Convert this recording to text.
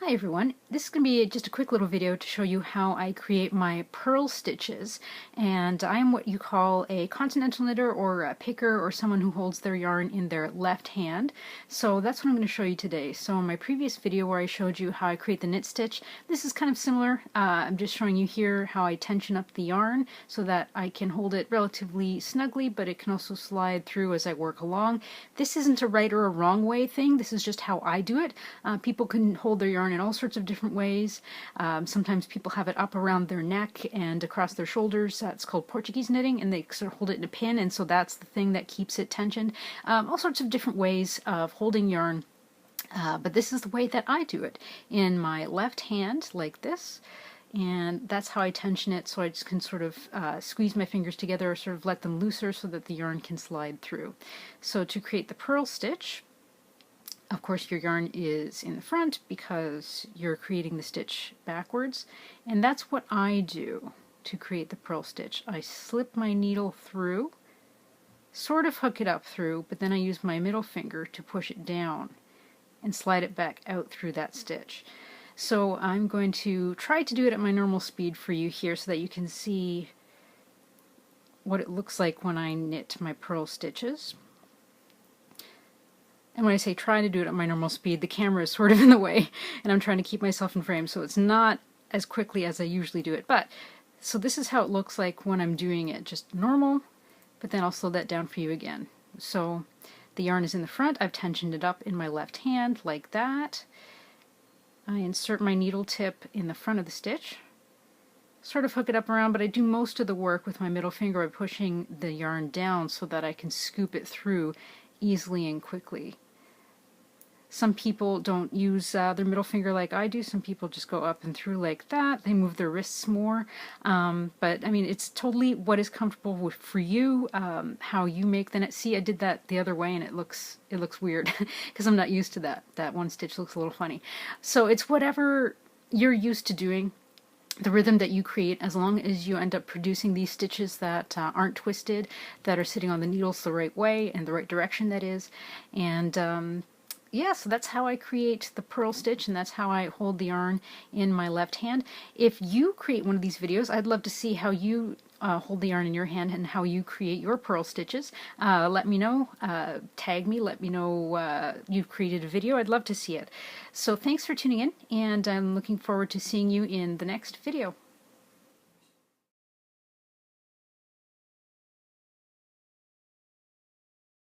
Hi everyone, this is going to be just a quick little video to show you how I create my purl stitches, and I am what you call a continental knitter or a picker or someone who holds their yarn in their left hand. So that's what I'm going to show you today. So in my previous video where I showed you how I create the knit stitch, this is kind of similar. I'm just showing you here how I tension up the yarn so that I can hold it relatively snugly, but it can also slide through as I work along. This isn't a right or a wrong way thing, this is just how I do it. People can hold their yarn in all sorts of different ways. Sometimes people have it up around their neck and across their shoulders. That's called Portuguese knitting, and they sort of hold it in a pin, and so that's the thing that keeps it tensioned. All sorts of different ways of holding yarn, but this is the way that I do it. In my left hand, like this, and that's how I tension it, so I just can sort of squeeze my fingers together or sort of let them looser so that the yarn can slide through. So to create the purl stitch, of course your yarn is in the front because you're creating the stitch backwards, and that's what I do to create the purl stitch. I slip my needle through, sort of hook it up through, but then I use my middle finger to push it down and slide it back out through that stitch. So I'm going to try to do it at my normal speed for you here so that you can see what it looks like when I knit my purl stitches. And when I say try to do it at my normal speed, the camera is sort of in the way, and I'm trying to keep myself in frame, so it's not as quickly as I usually do it. But, so this is how it looks like when I'm doing it, just normal, but then I'll slow that down for you again. So the yarn is in the front, I've tensioned it up in my left hand, like that. I insert my needle tip in the front of the stitch, sort of hook it up around, but I do most of the work with my middle finger by pushing the yarn down so that I can scoop it through easily and quickly. Some people don't use their middle finger like I do. Some people just go up and through like that. They move their wrists more. But I mean, it's totally what is comfortable for you, how you make the knit. See, I did that the other way and it looks weird because I'm not used to that. That one stitch looks a little funny. So it's whatever you're used to doing, the rhythm that you create, as long as you end up producing these stitches that aren't twisted, that are sitting on the needles the right way and the right direction, that is. And yeah, so that's how I create the purl stitch, and that's how I hold the yarn in my left hand. If you create one of these videos, I'd love to see how you hold the yarn in your hand and how you create your purl stitches. Let me know, tag me, let me know you've created a video. I'd love to see it. So thanks for tuning in, and I'm looking forward to seeing you in the next video.